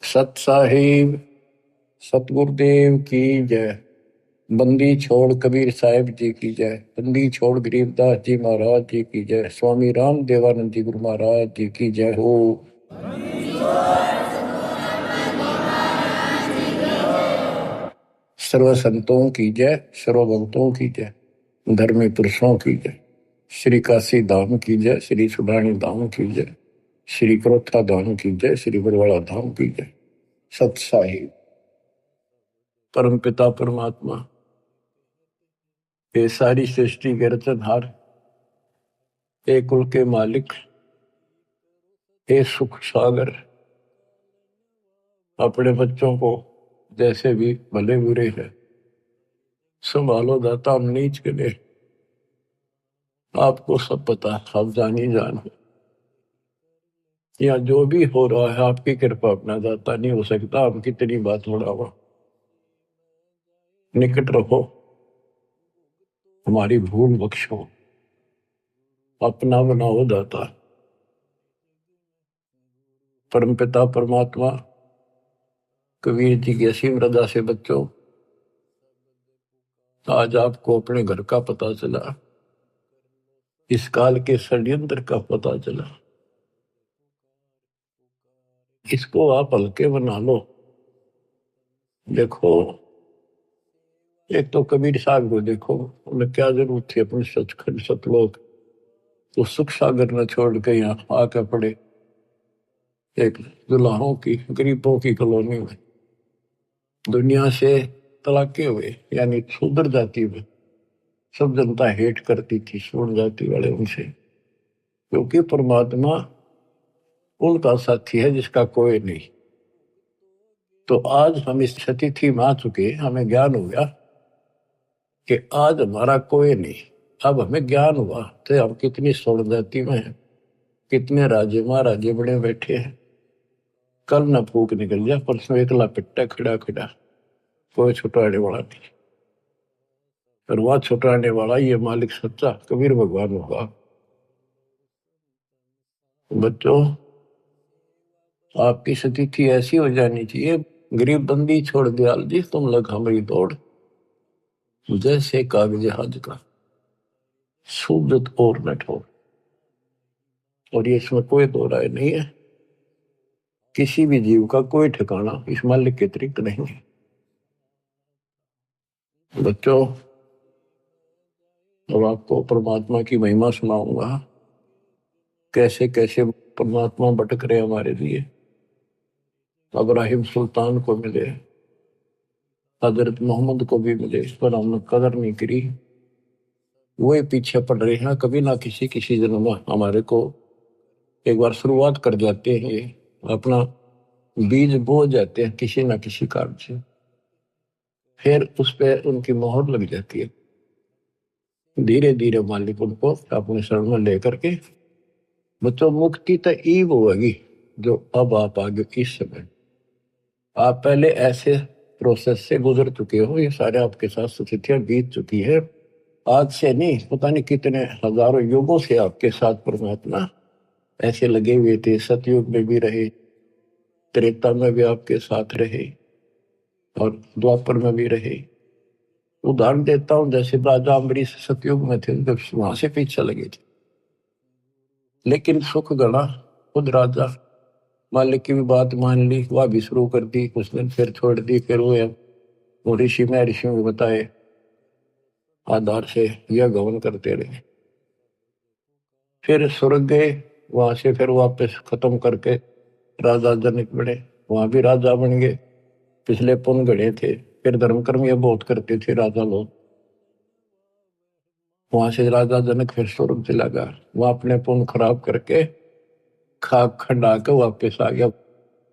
सत साहिब सतगुरुदेव की जय। बंदी छोड़ कबीर साहिब जी की जय। बंदी छोड़ गरीबदास जी महाराज जी की जय। स्वामी राम देवानंद जी गुरु महाराज जी की जय हो। सर्व संतों की जय, सर्व भक्तों की जय, धर्मी पुरुषों की जय। श्री काशी धाम की जय, श्री सुडानी धाम की जय, श्री क्रोथा धाम की जय, श्री बरवाड़ा धाम की जय। सत साहिब परम पिता परमात्मा, ये सारी सृष्टि के रचनहार, हे कुल के मालिक, हे सुख सागर, अपने बच्चों को जैसे भी भले बुरे है संभालो दाता। हम नीच के लिए आपको सब पता, आप जानी जान हो। या जो भी हो रहा है आपकी कृपा, अपना दाता नहीं हो सकता। हम कितनी बात बढ़ावा, निकट रहो, हमारी भूल बख्शो, अपना बनाओ दाता। परम पिता परमात्मा, कबीर जी की असीम रजा से बच्चों, आज आपको अपने घर का पता चला, इस काल के षड्यंत्र का पता चला। इसको आप हल्के बना लो। देखो, एक तो कबीर साहब को देखो, उन्हें क्या जरूरत थी अपने सचखंड सतलोक तो सुख सागर न छोड़ के यहाँ आकर पड़े एक दुल्हाओं की, गरीबों की कॉलोनी में। दुनिया से तलाके हुए, यानी शूद्र जाति में सब जनता हेट करती थी शूद्र जाति वाले उनसे, क्योंकि परमात्मा उनका साथी है जिसका कोई नहीं। तो आज हम इस तिथि में आ चुके, हमें ज्ञान हो गया कि आज हमारा कोई नहीं। अब हमें ज्ञान हुआ तो हम कितनी स्वर्ण जाति में हैं, कितने राजे महाराजे बड़े बैठे हैं। कल न फूक निकल जाए, परसों एकला पिट्टा खड़ा खड़ा, कोई छुटाने वाला नहीं। और वह छुटाने वाला ये मालिक सच्चा कबीर भगवान होगा। बच्चों, आपकी स्थिति ऐसी हो जानी चाहिए, गरीब बंदी छोड़ दयाल जी तुम लग हमारी दौड़, जैसे कागज हज का सूजत और न ठोर। और ये इसमें कोई दो राय नहीं है, किसी भी जीव का कोई ठिकाना इस मालिक के अतिरिक्त नहीं है। बच्चों, अब आपको परमात्मा की महिमा सुनाऊंगा, कैसे कैसे परमात्मा भटक रहे हमारे लिए। इब्राहिम सुल्तान को मिले, हजरत मोहम्मद को भी मिले, इस पर हमने कदर नहीं करी। वही पीछे पड़ रहे हैं, कभी ना किसी जन्म में हमारे को एक बार शुरुआत कर जाते हैं, अपना बीज बो जाते हैं किसी ना किसी कारण से, फिर उस पर उनकी मोहर लग जाती है। धीरे धीरे मालिक उनको अपने शरण में लेकर के, बच्चों मुक्ति तो ईब होगी जो अब आप आगे इस समय, आप पहले ऐसे प्रोसेस से गुजर चुके हो, ये सारे आपके साथ स्थितियां बीत चुकी है। आज से नहीं, पता नहीं कितने हजारों युगों से आपके साथ परमात्मा ऐसे लगे हुए थे। सतयुग में भी रहे, त्रेता में भी आपके साथ रहे, और द्वापर में भी रहे। उदाहरण देता हूं, जैसे राजा अम्बरीश सतयुग में थे, जब वहां से पीछे लगे थे, लेकिन सुख गणा खुद राजा मालिक की भी बात मान ली, वह भी शुरू कर दी, कुछ दिन फिर छोड़ दी। फिर वो ऋषि में ऋषियों को बताए आधार से यह गवन करते रहे। फिर स्वर्ग गए, वहां से फिर वापस खत्म करके राजा जनक बने, वहां भी राजा बन गए। पिछले पुण्य गढ़े थे, फिर धर्म कर्म ये बहुत करते थे राजा लोग। वहां से राजा जनक फिर स्वर्ग चला गया, वहां अपने पुण्य खराब करके खाक खंडा के वापस आ गया।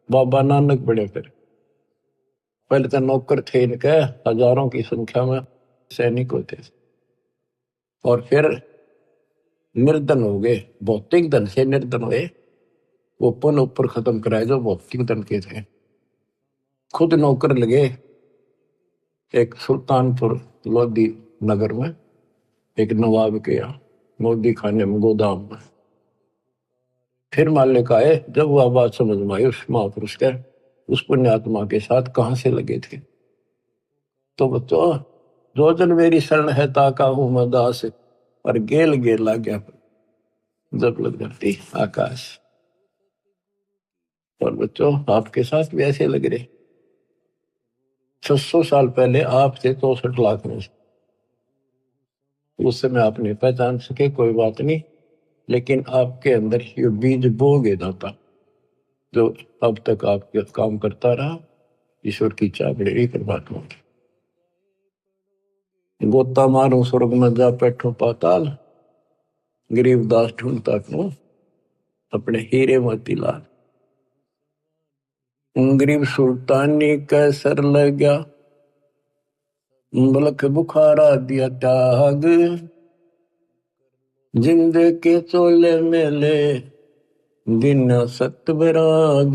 बाबा नानक बड़े, फिर पहले तो नौकर थे इनके हजारों की संख्या में, सैनिक होते थे, और फिर निर्धन हो गए, भौतिक धन से निर्धन हुए। वो पुण्य ऊपर खत्म कराए जो भौतिक धन के थे। खुद नौकर लगे एक सुल्तानपुर लोधी नगर में, एक नवाब के यहाँ मोदी खाने में, गोदाम में। फिर मालिक आए, जब वह बात समझ में आई उस महापुरुष के, उस पुण्यात्मा के साथ कहां से लगे थे। तो बच्चों, जो जन मेरी शरण है ताका हूं मैं दास, और गेल गेल ला गया जब लग धरती आकाश। और बच्चों, आपके साथ भी ऐसे लग रहे। 600 साल पहले आप थे 64 लाख में से। उस समय आप नहीं पहचान सके, कोई बात नहीं, लेकिन आपके अंदर ये बीज बो गए दाता, जो अब तक आपके काम करता रहा। ईश्वर की चाबड़ी परमात्मा की। गोता मारो स्वर्ग में जा बैठो पाताल, गरीबदास ढूंढता क्यों अपने हीरे मोतीलाल। गरीब सुल्तानी कैसर लग गया, बलख बुखारा दिया त्याग, जिंद के चोले मेले दिन सत विराग।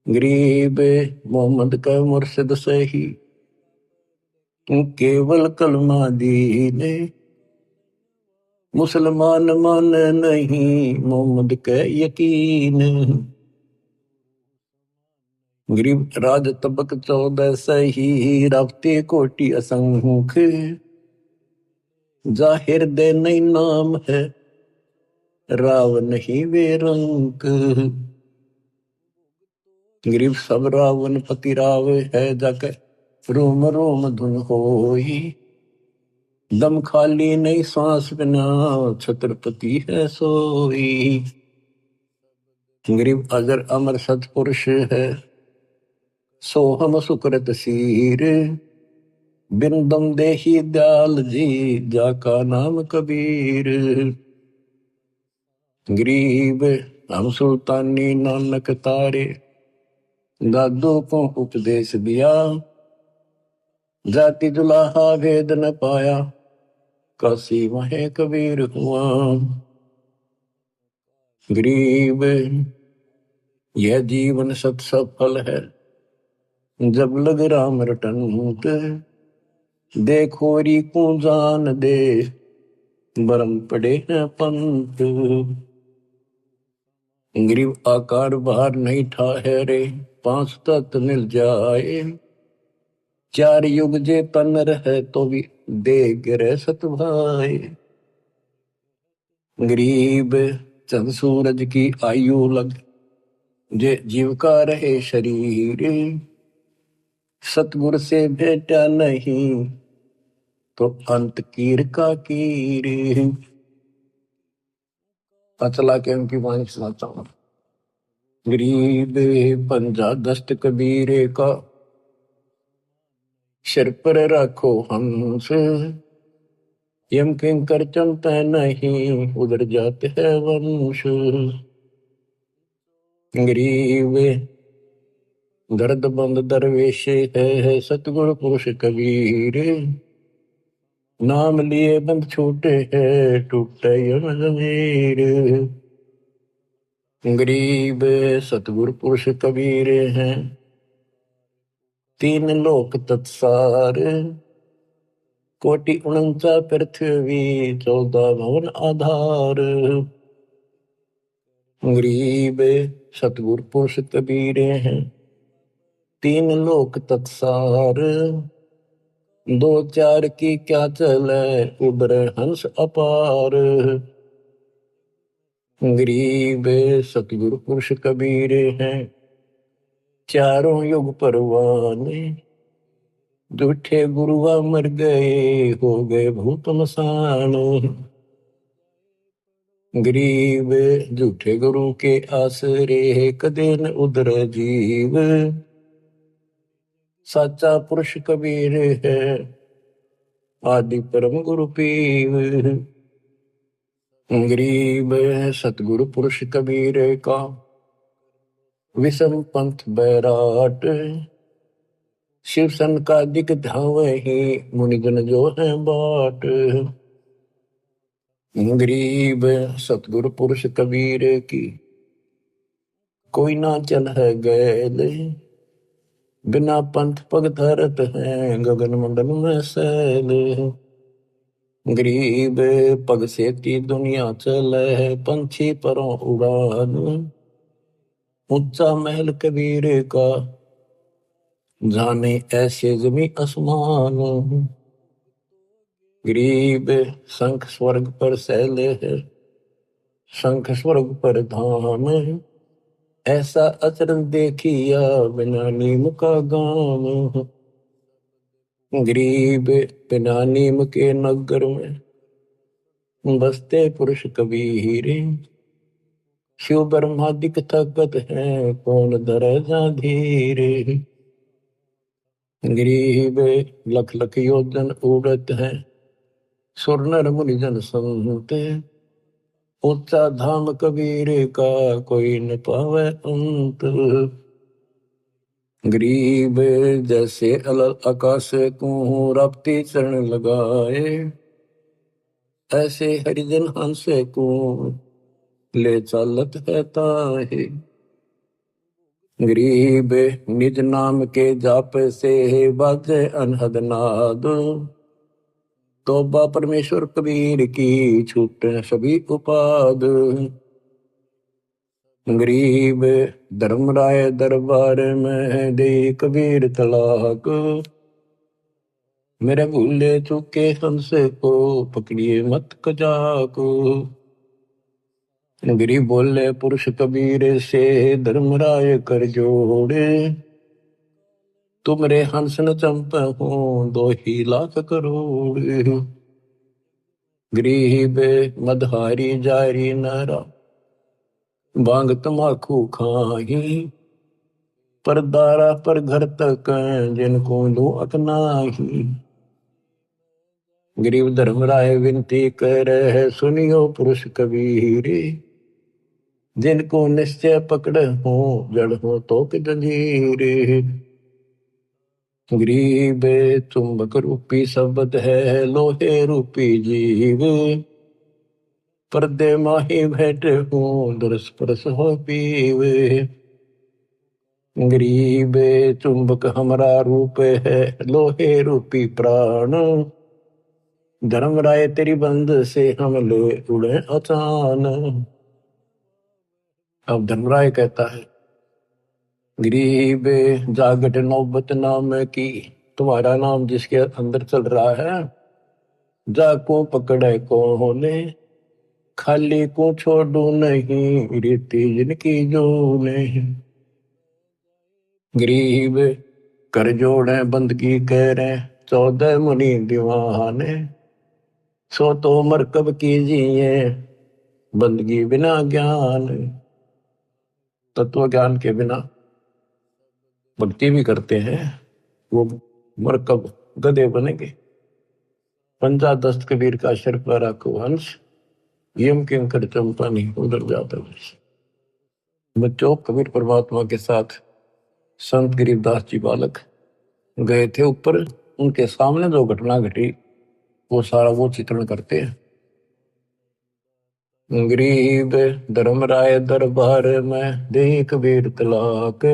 गरीब मोहम्मद का मुर्शिद सही, केवल कलमा दीने, मुसलमान मान नहीं मोहम्मद के यकीन। गरीब राज तबक 14 सही, रावते कोटि असंख्य, जाहिर दे नहीं नाम है, राव नहीं वे रंक। गरीब सब रावण पति राव है, जाके रोम रोम धुन होई, दम खाली नहीं सांस बिना, छत्रपति है सोई। गरीब अजर अमर सतपुरुष है, सोहम सुकृत सीर, बिन दम देही दयाल जी, जाका नाम कबीर। गरीब हम सुल्तानी नानक तारे, दादू को उपदेश दिया, जाति जुलाहा भेद न पाया, काशी वहे कबीर हुआ। गरीब यह जीवन सत सफल है, जब लग राम रटंत, देखोरी को जान दे, बरम पड़े हैं पंत। गरीब आकार बाहर नहीं ठहरे, 5 तत्व मिल जाए, 4 युग जे तन रहे तो भी दे गिरे सत भाई। गरीब चंद सूरज की आयु लग, जे जीव का रहे शरीर, सतगुर से भेटा नहीं तो अंत कीर का कीर। चला के उनकी वाणी सुनाता हूं। गरीब पंजा दस्त कबीरे का, सिर पर रखो हंस, यम किंकर चलते नहीं, उधर जाते हैं वंश। गरीब दर्द बंद दरवेश है, सतगुरु पुरुष कबीर, नाम लिए बंद छूटे है, टूटे यम जमीर। गरीब सतगुरु पुरुष कबीर हैं, 3 लोक तत्सार, कोटि 49 पृथ्वी, 14 भवन आधार। गरीब सतगुरु पुरुष कबीर हैं, 3 लोक तत्सार, 2 4 की क्या चले, उबरे हंस अपार। गरीब सतगुरु पुरुष कबीर हैं, चारों युग परवाने, झूठे गुरुआ मर गए, हो गए भूत मसान। गरीब झूठे गुरु के आसरे, कदे न उधर जीव, साचा पुरुष कबीर है, आदि परम गुरु पीव। गरीब सतगुरु पुरुष कबीर का, विषम पंथ बैराट, शिव सन का दिक धावही, मुनिजन जो है बाट। गरीब सतगुरु पुरुष कबीर की, कोई ना चल है गैल, बिना पंथ पग धरत है, गगन मंडल में सैल। गरीब पग से ती दुनिया चले, पंछी परों उड़ान, ऊंचा महल कबीर का, जाने ऐसे जमी आसमान। गरीब शंख स्वर्ग पर सैले है, शंख स्वर्ग पर धाम। ऐसा अचरज देखिया बिना नीम का गाम। गरीब बिना नीम के नगर में, बसते पुरुष कबीर। शिव ब्रह्मादिक ताकत है, कौन धरे जा धीर। गरीब लख लख योजन उड़त है, सुर नर मुनि जन संत। ऊंचा धाम कबीर का, कोई न पावे अंत। गरीब जैसे अलल आकाश को रपती चरण लगाए, ऐसे हरिजन हंस को ले चालत है ताहे। गरीब निज नाम के जाप से बाजे अनहद नाद। तौबा परमेश्वर कबीर की, छूट सभी उपाद। गरीब धर्मराय दरबार में दे कबीर तलाक। मेरे भूले चूके हंस को, पकड़िए मत कजाक। गरीब बोले पुरुष कबीर से, धर्मराय कर जोड़े। तुमरे हंस न चंप हो, 2 लाख करोड़। गरीब मदहारी जारी नारा, भांग तमाकू खाही। पर दारा पर घर तक, जिनको दो अकनाही। गरीब धर्मराय विनती करे, सुनियो पुरुष कबीर। जिनको निश्चय पकड़ हो, जड़ हो तो कि जंजीर। गरीब चुंबक रूपी शब्द है, लोहे रूपी जीव। पर्दे माही भेंट हो, दरस परस हो पीव। गरीब चुंबक हमारा रूप है, लोहे रूपी प्राण। धर्मराय तेरी बंद से हम ले उड़े अचान। अब धर्मराय कहता है, गरीब जागट नौबत नाम की, तुम्हारा नाम जिसके अंदर चल रहा है। जाको पकड़े को ने, खाली को छोड़ू नहीं, रीति जिनकी जो नहीं। गरीब कर जोड़े बंदगी कह रहे, 14 मुनि दीवाने। सो तो मरकब कीजिए, बंदगी बिना ज्ञान। तत्व ज्ञान के बिना भक्ति भी करते हैं, वो मरकब गधे बनेंगे। पंजा दस्त कबीर का सिर पर रखो हंस, यम किंकर चंपा नहीं उधर जाता। बच्चों, कबीर परमात्मा के साथ संत गरीबदास जी बालक गए थे ऊपर। उनके सामने जो घटना घटी, वो सारा वो चित्रण करते हैं। गरीब धर्मराय दरबार में, दे कबीर तलाक।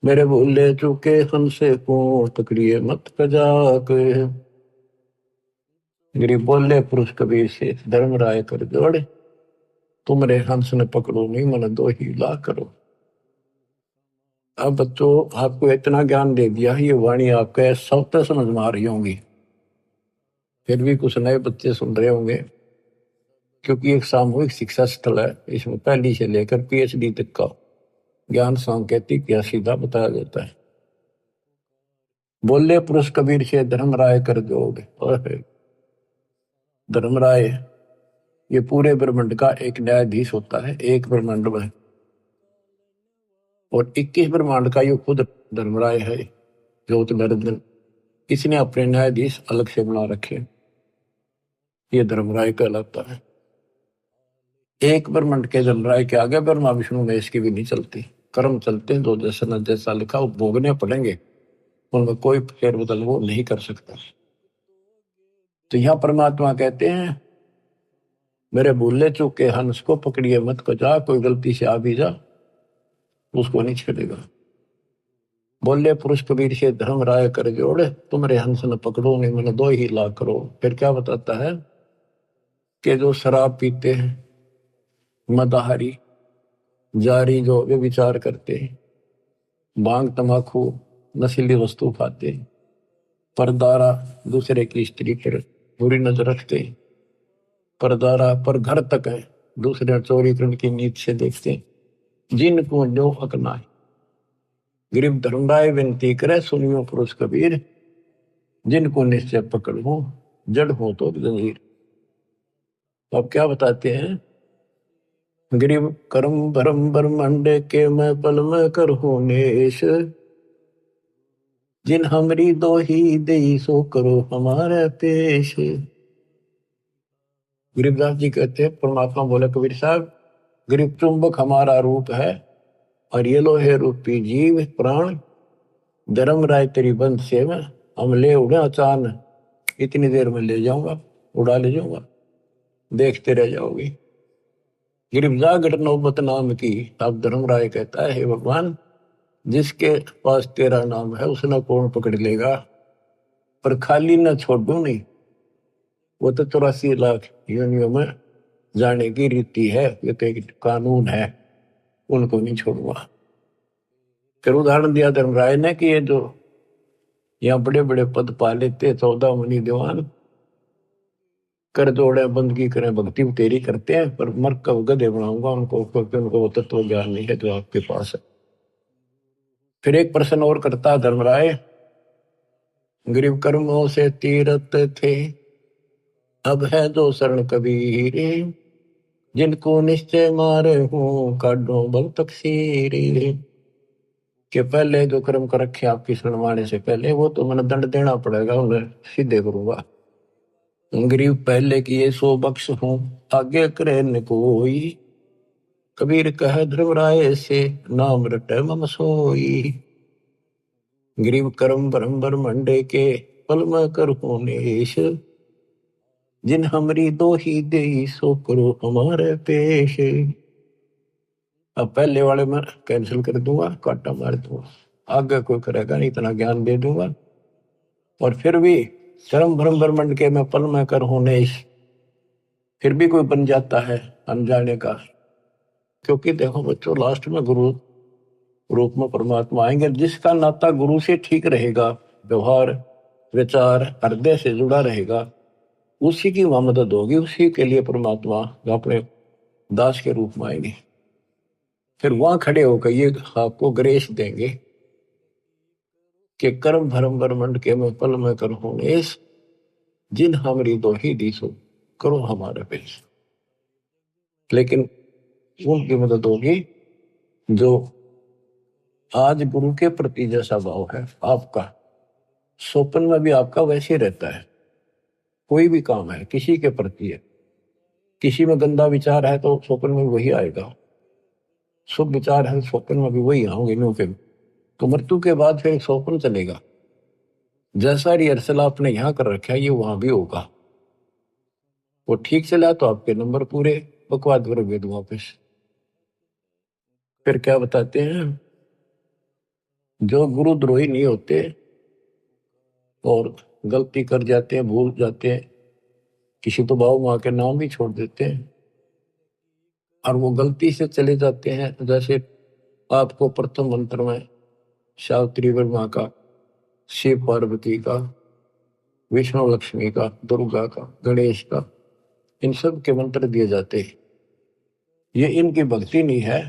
मेरे भूले चूके हमसे को, पकड़िए मत कजाक। गरीब बोले पुरुष कबीर से, धर्मराय कर जोड़े। तुमरे हंस ने पकड़ो नहीं, मन 2 लाख करो। अब बच्चों, आपको इतना ज्ञान दे दिया, ये वाणी आपके सब तक समझ में आ रही होंगी। फिर भी कुछ नए बच्चे सुन रहे होंगे, क्योंकि एक सामूहिक शिक्षा स्थल है। इसमें पहली से लेकर PhD तक का ज्ञान सांकेतिक या सीधा बताया जाता है। बोले पुरुष कबीर से, धर्मराय कर जोड़। धर्मराय ये पूरे ब्रह्मांड का एक न्यायाधीश होता है, एक ब्रह्मांड में। और 21 ब्रह्मांड का ये खुद धर्मराय है, ज्योत नरेंद्र। इसने अपने न्यायाधीश अलग से बना रखे, ये धर्मराय कहलाता है। एक ब्रह्मांड के धर्मराय के आगे ब्रह्मा विष्णु महेश की भी नहीं चलती। कर्म चलते हैं, 2 जैसा न जैसा लिखा वो भोगने पड़ेंगे, उनमें कोई फेरबदल वो नहीं कर सकता। तो यहां परमात्मा कहते हैं, मेरे भूले चूके हंस को पकड़िए मत कजा। कोई गलती से आ भी जा, उसको नहीं छेड़ेगा। बोले पुरुष कबीर से, धर्मराय कर जोड़े। तुमरे हंस न पकड़ो नहीं, मैंने 2 लाख करो। फिर क्या बताता है कि जो शराब पीते हैं, मदाहारी, जारी जो वे विचार करते हैं, भांग तमाकू नशीली वस्तु खाते हैं, परदारा दूसरे की स्त्री पर बुरी नजर रखते हैं, परदारा पर घर तक है दूसरे चोरी करने की नीत से देखते हैं, जिनको जो हकना है। गरीब धर्मराय विनती करे सुनियो पुरुष कबीर, जिनको निश्चय पकड़ हो जड़ हो तो जंजीर। अब क्या बताते हैं, गरीब कर्म भरम ब्रह्मांड के मैं पल में कर हो नेश, जिन हमरी दो ही दे सो करो हमारे पेश। गरीबदास जी कहते हैं, परमात्मा बोले कबीर साहब, गरीब चुंबक हमारा रूप है और ये लो है रूपी जीव प्राण, धर्म राय तेरी बंद से में हम ले उड़े अचान, इतनी देर में ले जाऊंगा, उड़ा ले जाऊंगा, देखते रह जाओगे। गिरफ्जा घट नौबत नाम की। अब धर्मराय कहता है, हे भगवान, जिसके पास तेरा नाम है उसने कौन पकड़ लेगा, पर खाली न छोड़ू नहीं। वो तो 84 लाख योनियों में जाने की रीति है, ये तो एक कानून है, उनको नहीं छोड़ूंगा। फिर उदाहरण दिया धर्मराय ने कि ये जो यहाँ बड़े बड़े पद पा लेते 14 मुनि दीवान, कर जोड़े बंदगी करें भक्ति तेरी करते हैं, पर मर कब गधे बनाऊंगा उनको, क्योंकि उनको वो तत्व ज्ञान नहीं है जो आपके पास है। फिर एक प्रश्न और करता धर्मराय, गरीब कर्मों से तीरथ थे अब है जो शरण कबीर, जिनको निश्चय मारे हूं काढो बल तकसीर। के पहले जो कर्म कर रखे आपकी शरण माने से पहले, वो तो मैंने दंड देना पड़ेगा, उन्हें सीधे करूंगा। गरीब पहले किए सो बख्श हूं आगे करे न कोई, कबीर कह ध्रुवराय से नाम रटे मम सोई। गरीब कर्म परम ब्रह्मंडे के पल में कर नेश, जिन हमरी दो ही दे सो करो हमारे पेश। अब पहले वाले में कैंसिल कर दूंगा, काटा मार दूंगा, आगे कोई करेगा नहीं, इतना ज्ञान दे दूंगा। और फिर भी कर्म भ्रम ब्रह्मंड के मैं पल में कर नेश, फिर भी कोई बन जाता है अनजाने का। क्योंकि देखो बच्चों, लास्ट में गुरु रूप में परमात्मा आएंगे। जिसका नाता गुरु से ठीक रहेगा, व्यवहार विचार हृदय से जुड़ा रहेगा, उसी की वहां मदद होगी, उसी के लिए परमात्मा अपने दास के रूप में आएंगे। फिर वहां खड़े होकर ये आपको ग्रेस देंगे कि कर्म धर्म ब्रह्मंड के मैं पल में कर नेश, जिन हमारी दो ही दिशो करो हमारे पेश। लेकिन उनकी मदद होगी जो आज गुरु के प्रति जैसा भाव है आपका, स्वप्न में भी आपका वैसे ही रहता है। कोई भी काम है किसी के प्रति है, किसी में गंदा विचार है तो स्वप्न में वही आएगा, शुभ विचार है स्वप्न में भी वही आओगे नो के। तो मृत्यु के बाद फिर स्वप्न चलेगा, जैसा रिहर्सल आपने यहाँ कर रखा है ये वहां भी होगा। वो ठीक चला तो आपके नंबर पूरे, बकवाद करोगे तो वापस। फिर क्या बताते हैं, जो गुरुद्रोही नहीं होते और गलती कर जाते हैं, भूल जाते हैं, किसी तो बाबू माँ के नाम भी छोड़ देते हैं और वो गलती से चले जाते हैं। जैसे आपको प्रथम मंत्र में सावित्री माँ का, शिव पार्वती का, विष्णु लक्ष्मी का, दुर्गा का, गणेश का, इन सब के मंत्र दिए जाते हैं। ये इनकी भक्ति नहीं है,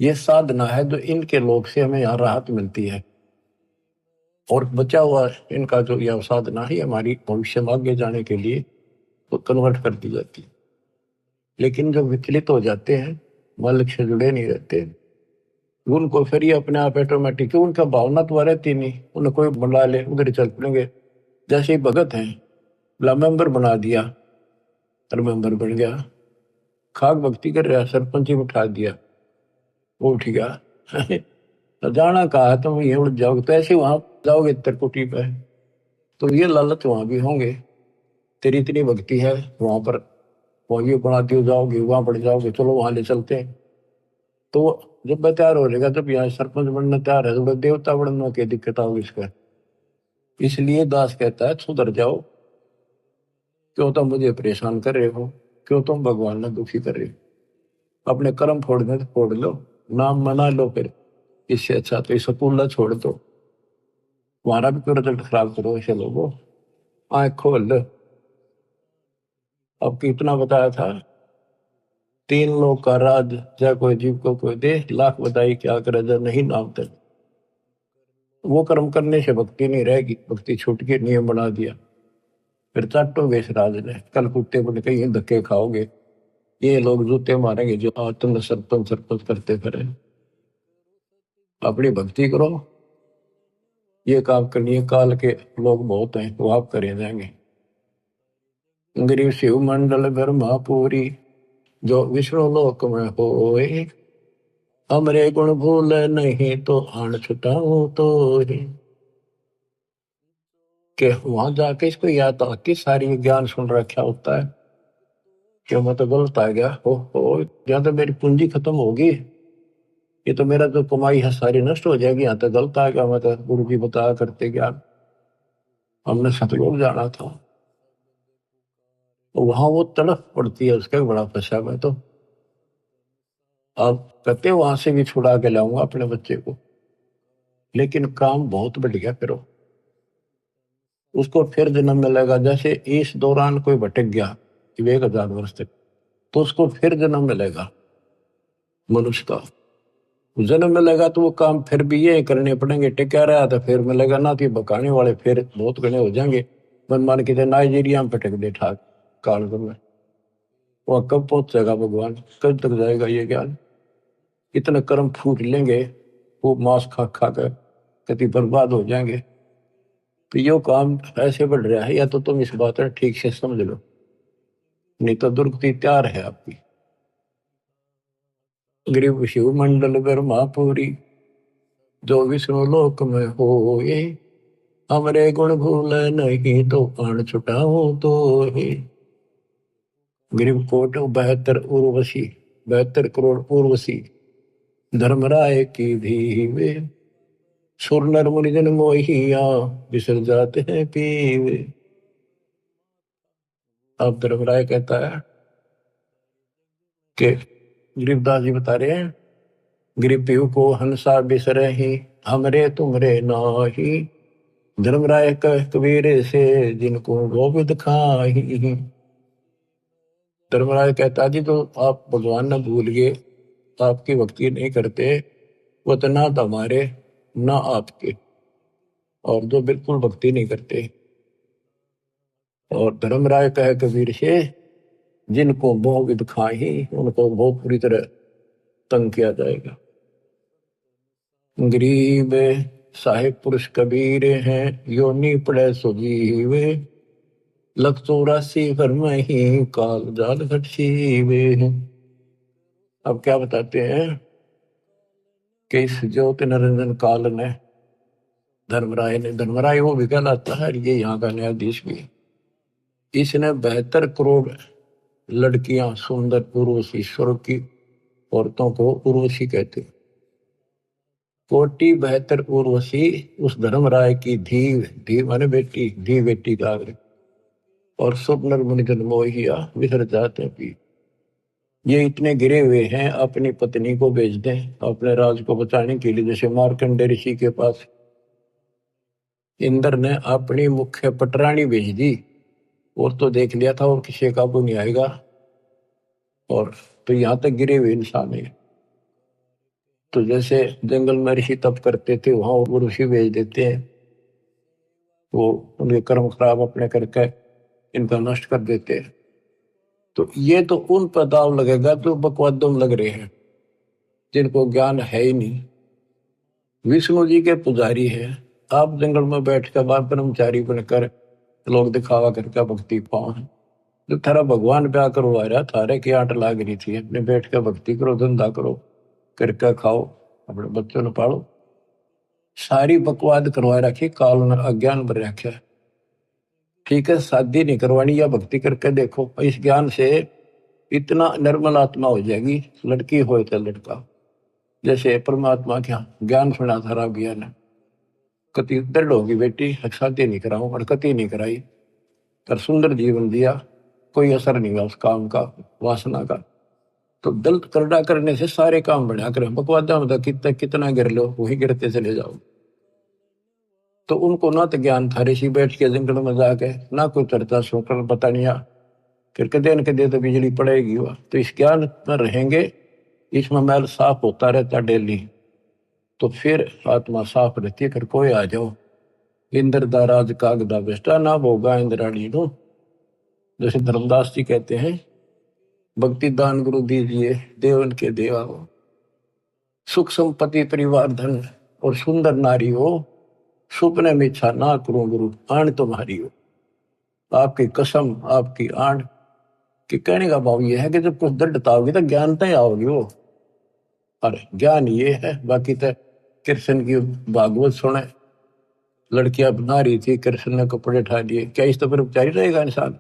ये साधना है जो इनके लोग से हमें यहाँ राहत मिलती है। और बचा हुआ इनका जो यह साधना है हमारी भविष्य में आगे जाने के लिए तो कन्वर्ट कर दी जाती है। लेकिन जो विचलित हो जाते हैं, मालिक से जुड़े नहीं रहते, उनको फिर ये अपने आप ऑटोमेटिक, उनका भावना तो रहती नहीं, उन्हें कोई बुला ले उधर ही चल पड़ेंगे। जैसे ही भगत हैं, मेंबर बना दिया और मेंबर बन गया, खाक भक्ति कर रहा, सरपंच ही उठा दिया, वो उठ गया। तो जाना कहा तुम ये उड़ जाओगे, तो ऐसे वहां जाओगे त्रिकुटी पे, तो ये लालच वहां भी होंगे। तेरी इतनी भक्ति है वहां पर, वहां ये बना दियो, जाओगे वहां पड़ जाओगे, चलो वहां ले चलते हैं। तो जब मैं तैयार हो जाएगा, जब यहाँ सरपंच बनना तैयार है, तो देवता बनने में क्या दिक्कत आओगी इसका। इसलिए दास कहता है सुधर जाओ, क्यों तुम मुझे परेशान कर रहे हो, क्यों तुम भगवान ने दुखी कर रहे हो। अपने कर्म फोड़ने तो फोड़ लो, नाम मना लो, फिर इससे अच्छा तो स्कूल छोड़ दो, तुम्हारा भी क्यों रिजल्ट खराब करो ऐसे लोगों। आँख खोल लो। अब कितना बताया था, 3 लोग का राज, जय कोई जीव को कोई दे, लाख बताई क्या करे जब नहीं नाम तक। वो कर्म करने से भक्ति नहीं रहेगी, भक्ति छूट के नियम बना दिया, फिर चाटोगे इस राज ने, कल कुत्ते बन के ये धक्के खाओगे, ये लोग जूते मारेंगे जो तुम सरपंच सरपंच करते फिरे। अपनी भक्ति करो, ये काम करनी, काल के लोग बहुत हैं वो आप करे जाएंगे। गरीब शिव मंडल ब्रह्मापुरी, जो विष्णु लोक में होए, हमरे गुण भूल नहीं तो आन छुटाऊं तो ही। के वहां जाके इसको याद था कि सारी ज्ञान सुन रखा होता है कि मैं तो गलत आ गया, हो या तो मेरी पूंजी खत्म होगी, ये तो मेरा जो कमाई है सारी नष्ट हो जाएगी, यहाँ तो गलत आ गया, मैं तो गुरु जी बताया करते ज्ञान, हमने सतलोक जाना था। तो वहां वो तड़फ पड़ती है उसका बड़ा फंसा मैं तो। अब कहते वहां से भी छुड़ा के लाऊंगा अपने बच्चे को, लेकिन काम बहुत बढ़ गया फिर उसको फिर जन्म मिलेगा। जैसे इस दौरान कोई भटक गया 1000 वर्ष तक, तो उसको फिर जन्म मिलेगा मनुष्य का। जन्म मिलेगा तो वो काम फिर भी ये करने पड़ेंगे, टिका रहा था फिर मिलेगा ना, तो बकाने वाले फिर बहुत घने हो जाएंगे। मन मान के नाइजीरिया में भटक दे ठाक काल में, वह कब पहुंचेगा भगवान, कब तक जाएगा ये ज्ञान। इतने कर्म फूट लेंगे, वो मांस खा खा कर कति बर्बाद हो जाएंगे। तो यो काम ऐसे बढ़ रहा है, या तो तुम इस बात में ठीक से समझ लो, नहीं तो दुर्गति तैयार है आपकी। गरीब शिव मंडल ब्रह्मापुरी, जो विष्णु लोक में हो ये, हमरे गुण भूल नहीं तो प्राण छुटाओ तो ही। गरीब कोट 72 उर्वशी, 72 करोड़ उर्वशी, धर्मराय की धीवे, सुर नर मुनिजन मोहिया, बिसर जाते हैं पीवे। अब धर्मराय कहता है कि गरीबदास जी बता रहे हैं, गरीब पीहू को हंसा बिसरे ही, हमरे तुमरे नाही, धर्मराय कह कबीर से जिनको गोविंद खाही। धर्मराज कहता जी तो आप भगवान न भूल गए, आपकी भक्ति नहीं करते, वो तो ना तो हमारे ना आपके, और जो बिल्कुल भक्ति नहीं करते। और धर्मराय कहे कबीर से, जिनको मोह विद खाही, उनको बहुत बुरी तरह तंग किया जाएगा। गरीब साहिब पुरुष कबीर हैं, योनि पड़े सुजीवे, 184 घर में ही काल जाल घट सीवे। अब क्या बताते हैं कि इस ज्योति निरंजन काल ने, धर्मराय वो भी कहलाता है, ये यहाँ का न्यायाधीश भी, इसने 72 करोड़ लड़कियां सुंदर उर्वशी, स्वर्ग की औरतों को उर्वशी कहते, कोटि 72 उर्वशी उस धर्मराय की धी माने बेटी, धी बेटी का, और स्वप्नर मुनिजन मोहिया विसर जाते भी। ये इतने गिरे हुए हैं, अपनी पत्नी को बेच दें अपने राज को बचाने के लिए। जैसे मार्कंडे ऋषि के पास इंद्र ने अपनी मुख्य पटरानी भेज दी, और तो देख लिया था और किसी काबू नहीं आएगा, और तो यहां तक गिरे हुए इंसान है। तो जैसे जंगल में ऋषि तप करते थे, वहां वो ऋषि भेज देते हैं, वो उनके कर्म खराब अपने करके इनका नष्ट कर देते हैं। तो ये तो उन पर दाव लगेगा जो बकवादों में लग रहे हैं, जिनको ज्ञान है ही नहीं। विष्णु जी के पुजारी है, आप जंगल में बैठ कर बाप ब्रह्मचारी बनकर लोग दिखावा करके भक्ति पाओ। जो थारा भगवान ब्याह करवा रहा, थारे की आट लाग रही थी, अपने बैठ कर भक्ति करो, धंधा करो, करके खाओ, अपने बच्चों ने पालो। सारी बकवाद करवा रखी, काल ने अज्ञान भर रखा। ठीक है, शादी नहीं करवानी, या भक्ति करके देखो, इस ज्ञान से इतना निर्मल आत्मा हो जाएगी, लड़की हो तो लड़का। जैसे परमात्मा क्या ज्ञान सुना था राव ज्ञान, कति दृढ़ होगी बेटी, शादी नहीं कराऊं, और कति नहीं कराई, पर सुंदर जीवन दिया, कोई असर नहीं हुआ उस काम का, वासना का। तो दल करड़ा करने से सारे काम बढ़िया करें, बकवादा मतलब कितना कितना गिर लो वही गिरते चले जाओ। तो उनको ना तो ज्ञान था, ऋषि बैठ के जंगल में जाके ना कोई चर्चा सुनकर पता नहीं आ, फिर कदे न कदे तो बिजली पड़ेगी वह। तो इस ज्ञान में रहेंगे, इसमें मैल साफ होता रहता डेली, तो फिर आत्मा साफ रहती है। फिर कोई आ जाओ इंद्र दा राज कागदा बेस्टा ना भोगा इंद्राणी नो, जैसे धर्मदास जी कहते हैं, भक्ति दान गुरु दीजिए देवन के देवा हो, सुख संपत्ति परिवार धन और सुंदर नारी हो, सुपने में इच्छा ना करूं गुरु आण तुम्हारी हो। आपकी कसम आपकी आण कि कहने का भाव ये है कि जब कुछ दृढ़ता होगी तो ज्ञान तय आओगी वो। अरे ज्ञान ये है, बाकी तो कृष्ण की भागवत सुने, लड़कियां बना रही थी, कृष्ण ने कपड़े उठा दिए, क्या इस तो पर उपचारी रहेगा इंसान।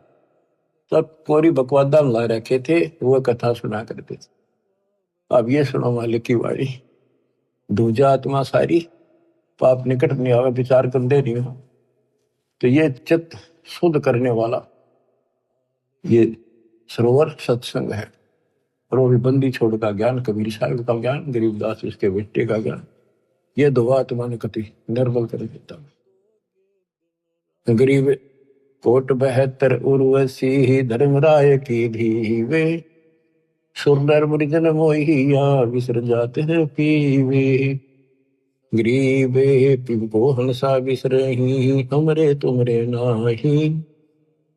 तब कोरी बकवादा मिला रखे थे, वो कथा सुना करते थे। अब ये सुनो मालिक की वाणी, दूजा आत्मा सारी पाप निकट नहीं आवे, विचार कर दे रही हो। तो ये चित्त शुद्ध करने वाला ये सरोवर सत्संग है। और वो भी बंदी छोड़ का ज्ञान, कबीर साहब का ज्ञान, गरीबदास इसके बेटे का ज्ञान, ये दो आत्मा ने कति निर्बल कर देता। गरीब कोट 72 उर्वशी धर्मराय की धीवे, सुरनर मुनिजन मोहिया विसर जाते हैं पीवे। गरीबे पिंपो हंसा विसरही, हमरे तुमरे नाही,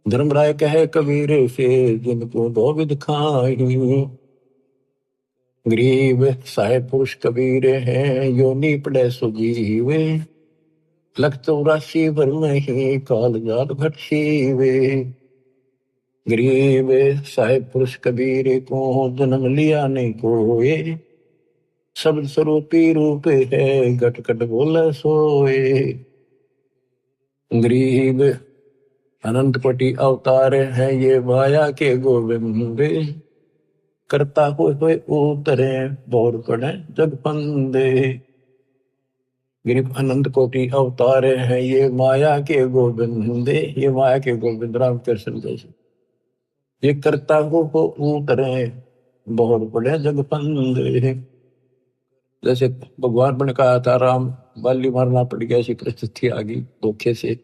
धर्मराय कहे कबीर से जिनको गोविंद खाही। गरीब साहेब पुरुष कबीर हैं, योनि पड़े सुजीवे, लख 84 भर नहीं काल जात घट सीवे। गरीब साहेब पुरुष कबीर को जन्म लिया नहीं कोए, शब्द स्वरूपी रूप है घट घट बोले सोए। गरीब अनंत कोटि अवतार है ये माया के गोविंद, करता हुए उतरे बोर पड़े जग फंदे। गरीब अनंत कोटि अवतार है ये माया के गोविंदे, ये माया के गोविंद राम कृष्ण जैसे, ये करता हो उतरे बहुत बड़े जग फंदे। जैसे भगवान ने कहा था राम बाली मारना पड़ गया, ऐसी परिस्थिति आ गई धोखे से,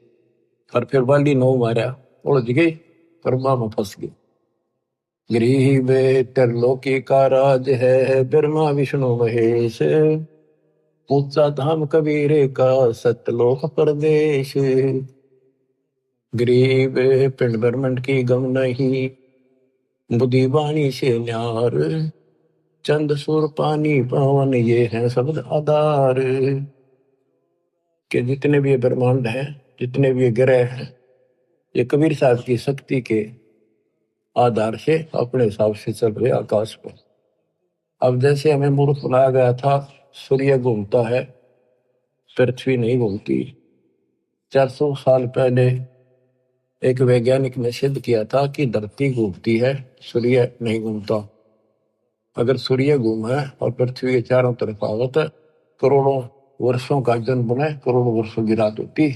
और फिर बाली नो मारा, उलझ गई, कर्मा में फंस गई। गरीब त्रिलोकी का राज है ब्रह्मा विष्णु महेश, ऊंचा धाम कबीर का सतलोक प्रदेश। गरीब पिंड ब्रह्मंड की गम नहीं, बुद्धि वाणी से न्यार, चंद सुर पानी पावन ये है शब्द आधार। के जितने भी ये ब्रह्मांड हैं, जितने भी ये ग्रह हैं, ये कबीर साहब की शक्ति के आधार से अपने हिसाब से चल रहे आकाश पर। अब जैसे हमें मूर्ख बनाया गया था, सूर्य घूमता है पृथ्वी नहीं घूमती। 400 साल पहले एक वैज्ञानिक ने सिद्ध किया था कि धरती घूमती है, सूर्य नहीं घूमता। अगर सूर्य घूमे और पृथ्वी के चारों तरफ आवत, करोड़ों वर्षों का जन्म बने, करोड़ों वर्षों की रात होती,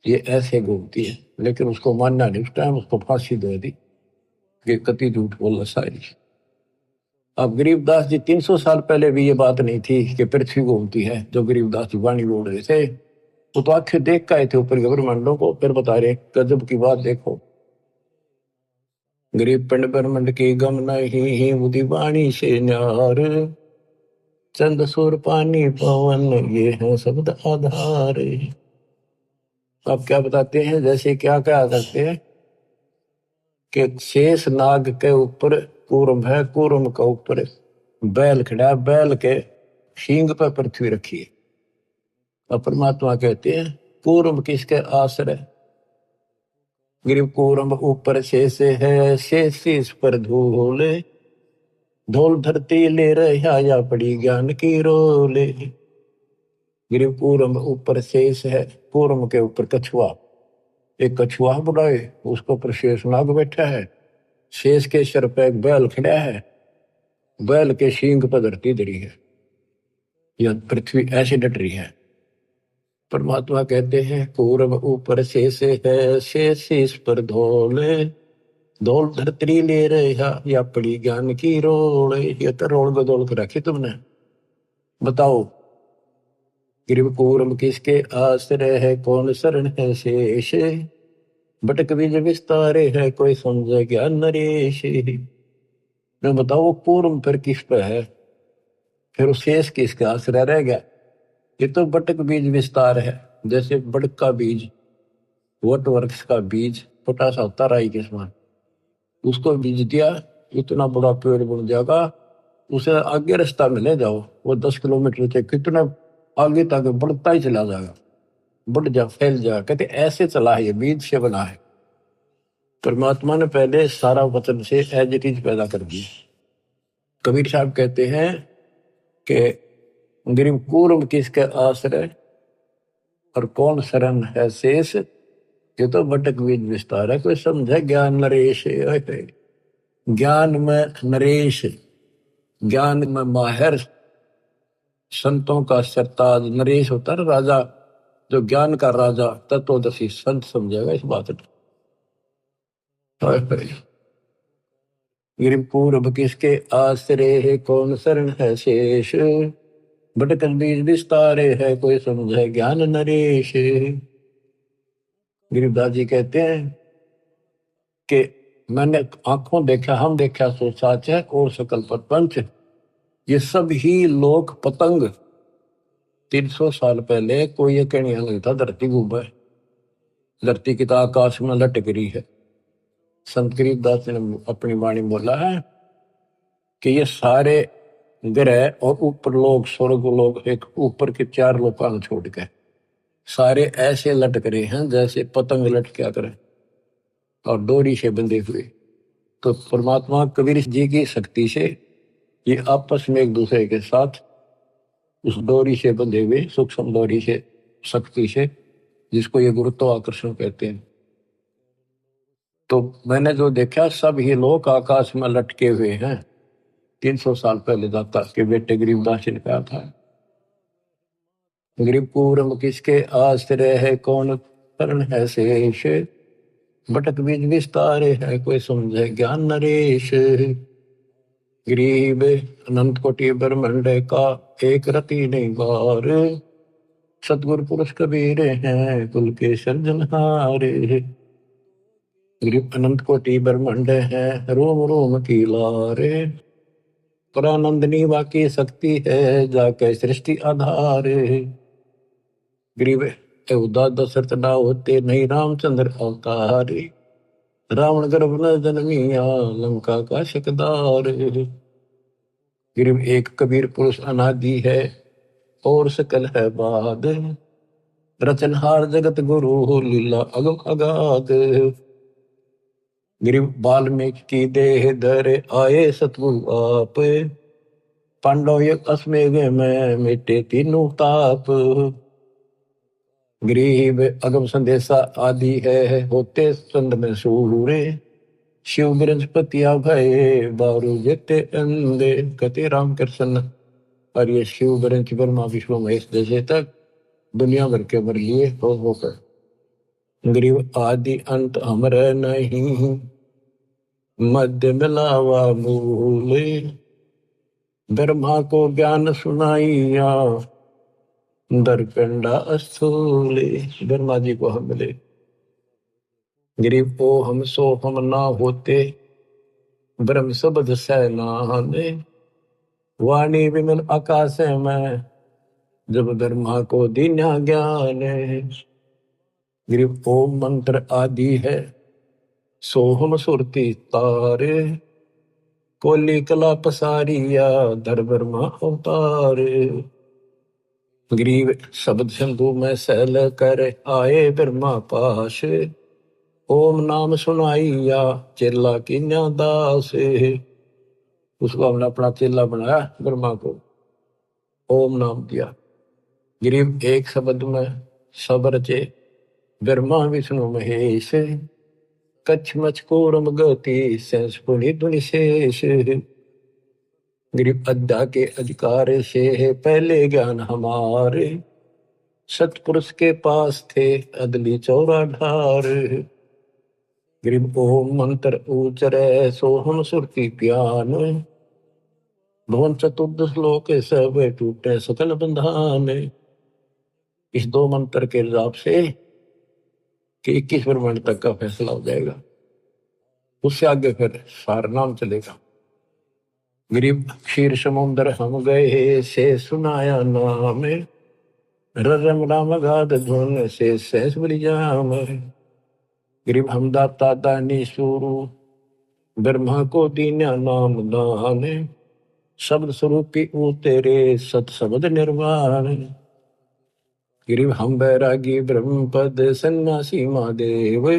ये ऐसे घूमती है। लेकिन उसको मानना नहीं, उस टाइम उसको फांसी दे दी कि कति झूठ बोला सारी। अब गरीबदास जी 300 साल पहले भी ये बात नहीं थी कि पृथ्वी घूमती है, जो गरीबदास जी वाणी बोल रहे थे, वो तो आंखें देख के आए थे ऊपर ब्रह्मांडों को, फिर बता रहे गजब की बात देखो। गरीब पिंड ब्रह्मंड की गम नहीं, बुद्धि वाणी से न्यार, चंद सुर पानी पवन ये है शब्द आधार। आप क्या बताते हैं, जैसे क्या क्या करते हैं कि शेष नाग के ऊपर कूर्म है, कूर्म के ऊपर बैल खड़ा, बैल के सींग पर पृथ्वी रखी है। और परमात्मा कहते हैं कूर्म किसके आश्रय, गरीब कूर्म ऊपर शेष है, शेष शीश पर धूल, धूल धरती ले रहा या पड़ी ज्ञान की रोले। गरीब कूर्म ऊपर शेष है, कूर्म के ऊपर कछुआ, एक कछुआ बुलाए, उसके ऊपर शेष नाग बैठा है, शेष के सर पे एक बैल खड़ा है, बैल के सींग पर धरती धरी है, यह पृथ्वी ऐसे डट रही है। परमात्मा कहते हैं कूर्म ऊपर शेष है, शेष शीश पर धोले, धोल धरतरी ले रहा या पड़ी ज्ञान की रोल, ये तो रोल बदोल कर रखी तुमने। बताओ गिरव कूरम किसके आश्रय है, कौन शरण है शेष, भटक बीज विस्तारे है, कोई समझे ज्ञान नरेश। मैं बताओ वो पूर्व फिर किस पे है, फिर शेष किसका आश्रय रह गया। ये तो बटक बीज विस्तार है, जैसे बड़क का बीज, वट वृक्ष का बीज छोटा सा होता राई के समान, उसको बीज दिया इतना बड़ा पेड़ बन जाएगा। उसे आगे रास्ता में ले जाओ, वो 10 किलोमीटर से कितना आगे तक बढ़ता ही चला जाएगा, बढ़ जा फैल जाएगा। कहते ऐसे चला है, ये बीज से बना है। परमात्मा ने पहले सारा वचन से एज इट इज पैदा कर दिया। कबीर साहब कहते हैं कि गिरिव कूर्म किसके आश्रय और कौन शरण है शेष, ये तो बटक बीज विस्तार है, कोई समझे ज्ञान नरेश। ज्ञान में नरेश, ज्ञान में माहिर, संतों का सरताज। नरेश होता है राजा, जो ज्ञान का राजा तत्वदर्शी संत समझेगा इस बात को। गिरिव पूर्व किसके आश्रय है, कौन शरण है शेष, भटक बीज विस्तारे है, कोई समझे ज्ञान नरेश। गिरिवदास जी कहते हैं कि मैंने आंखों देखा, हम देखा सो साच है, और सकल प्रपंच, ये सब ही लोक पतंग 300 साल पहले कोई ये कहने नहीं था धरती घूम है, धरती की तो आकाश में लटक रही है। संत गरीबदास ने अपनी वाणी बोला है कि ये सारे ग्रह और ऊपर लोग, स्वर्ग लोग, एक ऊपर के 4 लोकान छोड़ के सारे ऐसे लटक रहे हैं जैसे पतंग लटका करे और डोरी से बंधे हुए। तो परमात्मा कबीर जी की शक्ति से ये आपस में एक दूसरे के साथ उस डोरी से बंधे हुए, सूक्ष्म डोरी से, शक्ति से, जिसको ये गुरुत्वाकर्षण कहते हैं। तो मैंने जो देखा सब ही लोग आकाश में लटके हुए हैं। 300 साल पहले दाता के बेटे गरीबदास जी ने कहा था। गरीब पूर्व किसके आश्रय है, कौन शरण है शेष, भटक बीज विस्तारे है, कोई समझे ज्ञान नरेश। गरीब अनंत कोटि ब्रह्मांड का एक रति नहीं बार, सतगुरु पुरुष कबीर हैं कुल के सर्जनहारे। गरीब अनंत कोटि ब्रह्मांड है, रोम रोम की लारे, परानंदनी वाकी शक्ति है, जाके सृष्टि आधार। गरीब उदा दशरथ ना होते, नहीं रामचंद्र अवतार, रावण गर्भ न जन्मिया, लंका का शकदार। गरीब एक कबीर पुरुष अनादि है, और सकल है बाद, रचनहार जगत गुरु, लीला अगम अगाध। गरीब वाल्मीकि की देह धरे, आए सतगुरु आप, पांडव एक अश्वमेध में मिटे तीनों ताप। गरीब अगम संदेशा आदि है, होते चंद में सूरे, शिव बृहस्पति भय बारू जेते अंधे। कहते राम कृष्ण और ये शिव बृहस्पति ब्रह्मा विष्णु महेश जैसे तक दुनिया भर के मर लिए होकर। गरीब आदि अंत अमर नहीं, मध्य मिलावा मूल, ब्रह्मा को ज्ञान सुनाइया, दरकंडा स्थूल। ब्रह्मा जी को हम मिले। गरीब ओ हम सो हम ना होते, ब्रह्म शब्द सैनाने, वाणी विमल आकाश में, जब ब्रह्मा को दीन्या ज्ञान। गरीब ओम मंत्र आदि है, सोहम सुरती तारे, कोली कला पसारिया, धर ब्रह्मा अवतार। गरीब शब्द सिंधु में सैल कर, आए ब्रह्मा पास, ओम नाम सुनाइया, चेला कीन्या दास। उसको हमने अपना चेला बनाया, ब्रह्मा को ओम नाम दिया। गरीब एक शब्द में सब रचे, ब्रह्मा विष्णु महेश, कच्छ मच कोरम गति, सेंस पुनि दुनि शेष। गरीब अद्या के अधिकार से है, पहले ज्ञान हमारे, सतपुरुष के पास थे अदली चौरा ढार। गिरिम ओम मंत्र उचरे सोहम सुरती प्यान, भवन चतुर्दश लोक सब टूटे सकल बंधान। इस दो मंत्र के हिसाब से कि 21 ब्रह्मांड तक का फैसला हो जाएगा। उससे आगे फिर सार नाम चलेगा। गिरिम क्षीर समुद्र हम गए से सुनाया नाम, रम राम गाद धुन से सहस बलि जाम। गिरिम हम दाता दानी सुरु, ब्रह्मा को दीना नाम दान, शब्द स्वरूपी ऊ तेरे सत शब्द निर्वाण। गिरिम हम बैरागी ब्रह्म पद सन्यासी महादेव,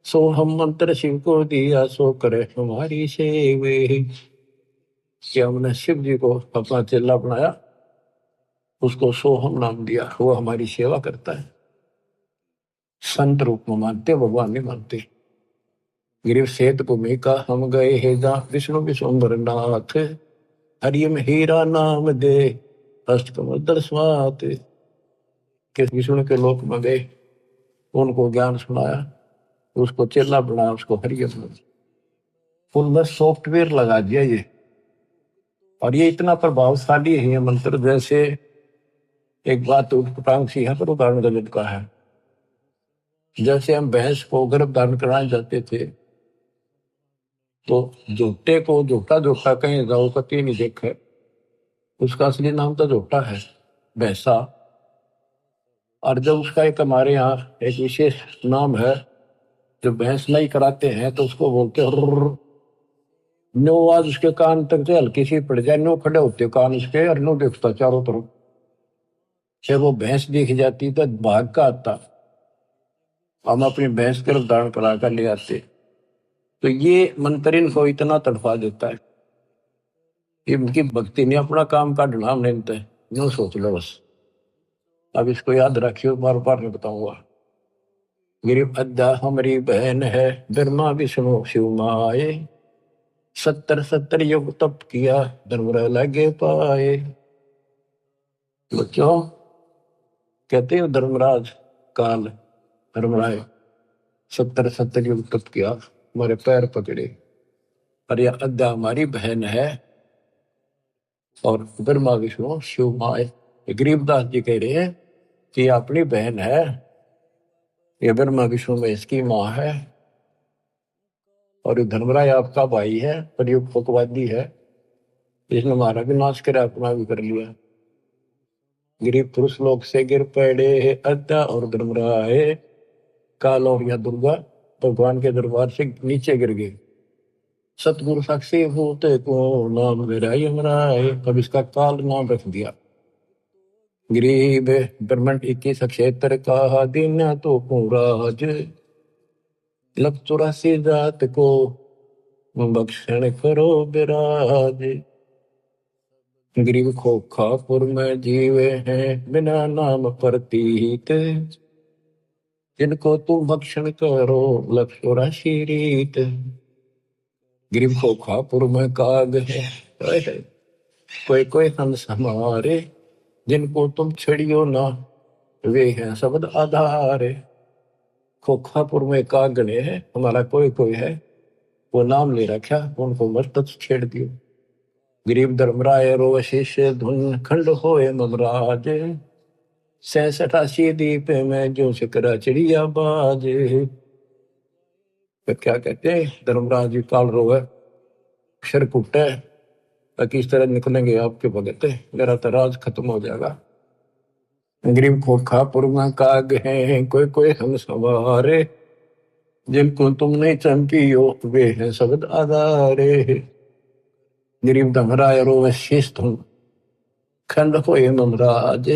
सो हम मंत्र शिव को दिया सो करे हमारी सेवे। कि हमने शिव जी को अपना चेला बनाया, उसको सोहम नाम दिया, वो हमारी सेवा करता है। संत रूप में मानते, भगवान नहीं मानते। गिरिव सेत भूमि का हम गए हे जा, विष्णु विश्वम्बर नाथ, हरियम हीरा नाम दे अष्टकमल दर्शवात। कि विष्णु के लोक में गए, उनको ज्ञान सुनाया, उसको चेला बनाया, उसको हरियम उनमें सॉफ्टवेयर लगा दिया ये। और ये इतना प्रभावशाली है ये मंत्र, जैसे एक बात उटपटांग सिंह पर उदाहरण गलत का है। जैसे हम भैंस को गर्भ धारण कराने जाते थे, तो झोटे को झोटा झोटा कहीं जाओ कति नहीं देखे, उसका असली नाम तो झोटा है, भैंसा। और जब उसका एक हमारे यहाँ एक विशेष नाम है, जो भैंस नहीं कराते हैं तो उसको बोलते हैं नो। आज उसके कान तक से हल्की सी पड़ जाए, नो खड़े होते कान उसके, और नो देखता चारों तरफ। फिर वो भैंस दिख जाती तो भाग का आता, हम अपनी भैंस गर्भ धारण करा कर ले आते। तो ये मंत्र इनको इतना तड़पा देता है, इनकी भक्ति ने अपना काम का ढलाम नहीं है, यूं सोच लो बस। अब इसको याद रखियो, बार बार नहीं बताऊंगा। गिरिव अद्दा हमारी बहन है, ब्रह्मा विष्णु शिव माए, 70 युग तप किया धर्मराय लगे पाए। बच्चों कहते हो धर्मराज काल धर्मराय 70 युग तप किया, हमारे पैर पकड़े। और यह अद्दा हमारी बहन है, और ब्रह्मा विष्णु शिव माए। गरीबदास जी कह रहे हैं कि अपनी बहन है, ये ब्रह्मा विष्णु में इसकी माँ है, और धर्मराय आपका भाई है, पर ये पकवादी है, इसने हमारा भी नाश कर अपना भी कर लिया। गिरिव पुरुष लोक से गिर पड़े अद्दा और धर्मराय, काल और या दुर्गा भगवान के दरबार से नीचे गिर गए। सतगुरु साक्षी होते को नाम मेरा यमराय, अब इसका काल नाम रख दिया। गरीब ब्रह्मंड 21 क्षेत्र का दिन तो राज, लख 84 जात को बख्शण करो बिराज। गरीब खोखापुर में जीवे हैं बिना नाम प्रतीत, जिनको तुम भक्षण करो लख 84 रीत। गरीब खोखापुर में काग है, कोई कोई हंस हमारे, जिनको तुम छड़ियो ना वे हैं शब्द आधारे। खोखापुर में कागने है, हमारा कोई कोई है, वो नाम ले रखा, उनको मत छेड़ दियो। गरीब धर्मराय रो शिष्य धुन खंड होए ममराज, 86 दीप में जो शिकरा चिड़िया बाज। तो क्या कहते हैं धर्मराज जी काल रोए, अक्षर कुटे, किस तरह निकलेंगे आपके भगत, मेरा तो राज खत्म हो जाएगा। गरीब खोखापुर में काग हैं कोई कोई हम सवारे, जिनको तुम नहीं चमकियो वे हैं शब्द आधारे। गरीब धमराय रो शीश तुम खंड होए ममराज,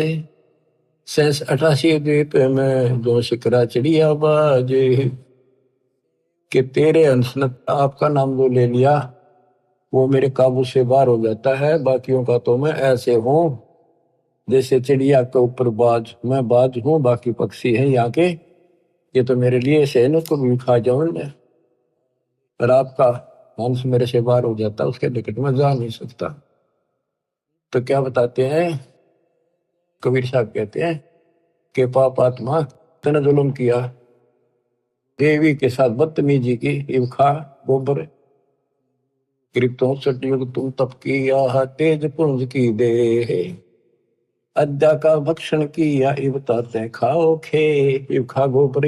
88 द्वीप में जो शिकरा चिड़िया बाजे। कि तेरे अंश ने आपका नाम जो ले लिया वो मेरे काबू से बाहर हो जाता है, बाकियों का तो मैं ऐसे हूं जैसे चिड़िया के ऊपर बाज, मैं बाज हूं बाकी पक्षी हैं यहाँ के, ये तो मेरे लिए सहन को भी खा जाऊं मैं, पर आपका अंश मेरे से बाहर हो जाता, उसके निकट में जा नहीं सकता। तो क्या बताते हैं कबीर साहब, कहते हैं कि पाप आत्मा तने जुल्म किया, देवी के साथ बदतमीजी की, इव खा गोबर। गरीब तो सतयुग तुम तप किया, तेज पुंज की दे, अद्या का भक्षण किया, इव ताते खाओ खे, इव खा गोबर।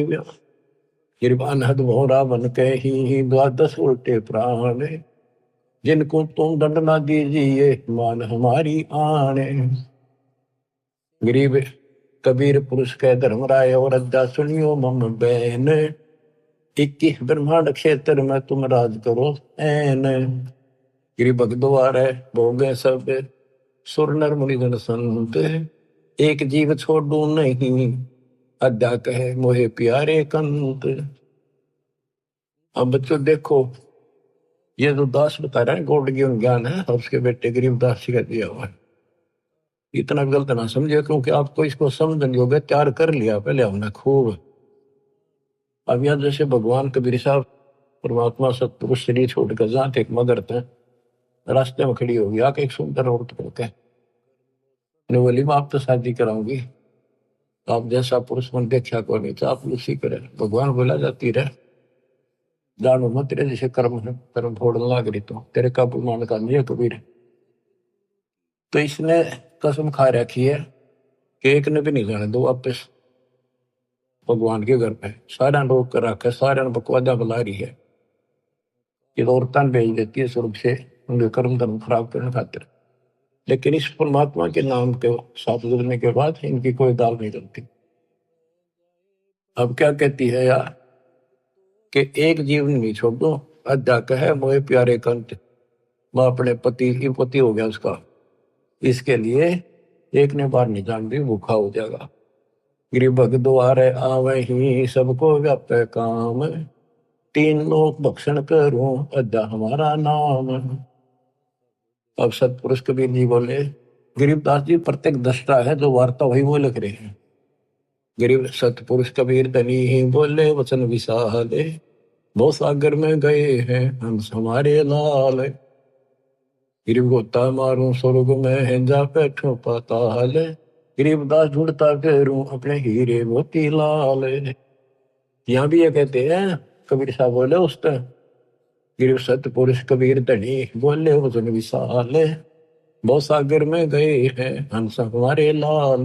गरीब अनहद भोरा बन के ही द्वादश उल्टे प्राण, जिनको तुम दंड ना दीजिए मान हमारी आने। गरीब कबीर पुरुष के धर्मराय और अद्या सुनियो मम बैन, 21 ब्रह्मांड क्षेत्र में तुम राज करो ऐन। गिरी भगद्वार है भोगे सब, सुर नर मुनिजन संत, एक जीव छोड़ू नहीं, अद्या कहे मोहे प्यारे कंत। अब बच्चों देखो, ये जो दास बता रहा है गौड़ ज्ञान है, और उसके बेटे गरीबदास जी का दिया हुआ है। इतना गलत ना समझे, क्योंकि आपको इसको समझने योग्य तैयार कर लिया पहले हमने खूब। अब यहाँ जैसे भगवान कबीर साहब परमात्मा सतपुरुष शरीर छोड़कर जहाँ थे मगर थे, रास्ते में खड़ी होगी आके एक सुंदर औरत कहते हैं, बोली मैं आप तो शादी कराऊंगी, आप जैसा पुरुष मन देखा को नहीं, तो आप उसी करे। भगवान बोला जाती रहे जानो मत, तेरे जैसे कर्म है, कर्म फोड़ने लग रही तो तेरे काबू मान का नहीं है कबीर। तो इसने कसम खा रखी है कि एक ने भी नहीं जाने दो वापस भगवान के घर पे। सारा लोग कर रखा है, सारे बकवादा बुला रही है, ये औरतां भेज देती है स्वर्ग से उनके कर्म धर्म खराब करने खातिर। लेकिन इस परमात्मा के नाम के साथ जुड़ने के बाद इनकी कोई दाल नहीं चलती। अब क्या कहती है यार कि एक जीवन नहीं छोड़ दो, अद्या कहे मोहे प्यारे कंत, मैं अपने पति हो गया उसका, इसके लिए एक ने बार नहीं जान दी भूखा हो जाएगा। गिरी भग द्वारे आवे ही सबको व्याप काम, 3 लोक भक्षण करूं अद्या हमारा नाम। अब सतपुरुष कबीर जी बोले, गरीबदास जी प्रत्येक दृष्टा है, जो वार्ता वही वो लिख रहे हैं। गरीब सतपुरुष कबीर धनी ही बोले वचन विशाले, बहुत सागर में गए हैं हम हमारे लाल। गरीब गोता मारूं स्वर्ग में है जा बैठो पाताल, गरीबदास ढूंढता फिरूं अपने हीरे मोती लाल। यहाँ भी ये कहते हैं कबीर साहब बोले उस तरह, गिर सतपुरुष कबीर धनी बोले वचन विशाल, बहुत सागर में गए हैं हंस हमारे लाल।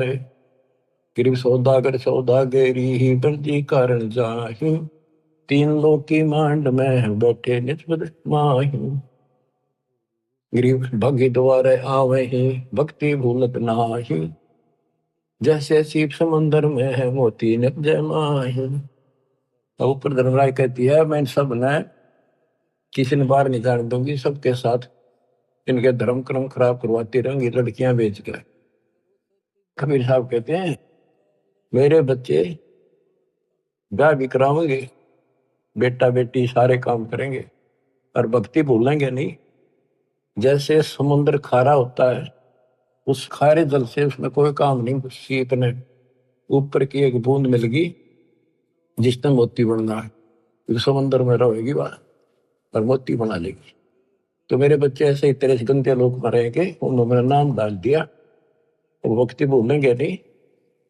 गिर सौदागर सौदागरी ही बंदी कारण जाहि, 3 लोक की मांड में बैठे निस्बत माही। गिरीब भगी द्वारे आवे ही भक्ति भूलत नाही, जैसे सीप समंदर में है मोती निप जय माही। ऊपर धर्मराय कहती है मैं सब ने किसी ने बाहर नहीं जाने दूंगी, सबके साथ इनके धर्म कर्म खराब करवाती रहेंगी लड़कियां बेच कर। कबीर साहब कहते हैं मेरे बच्चे ब्याह भी करावेंगे, बेटा बेटी सारे काम करेंगे और भक्ति भूलेंगे नहीं। जैसे समुद्र खारा होता है, उस खारे जल से उसमें कोई काम नहीं, सीप ने ऊपर की एक बूंद मिल गई जिसने मोती बनना है, समुद्र में रहेगी वह और मोती बना लेगी। तो मेरे बच्चे ऐसे ही तेरे गंदे लोग में रहेंगे, उन्होंने मेरा नाम डाल दिया, वो भक्ति भूलेंगे नहीं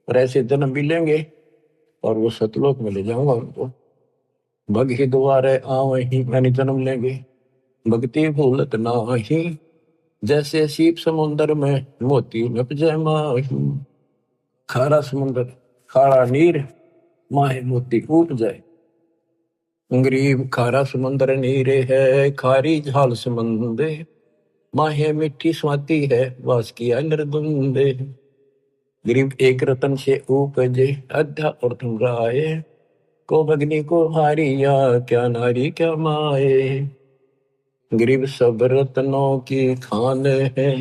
और ऐसे जन्म भी लेंगे और वो सतलोक में ले जाऊंगा उनको। भग ही द्वारे आवे ही मैंने जन्म लेंगे, भक्ति भूलत नाही, जैसे सीप समुद्र में मोती नप जय माही। खारा समुद्र खारा नीर माहे मोती कूप जाए। गरीब खारा समुद्र नीरे है खारी झाल समंदे, माहे मिट्टी स्वाति है वास किया निर्दुंदे। गरीब एक रतन से उपजे अध्या और तुम राय, को भगनी को हारिया क्या नारी क्या माए। गरीब सब रत्नों की खान है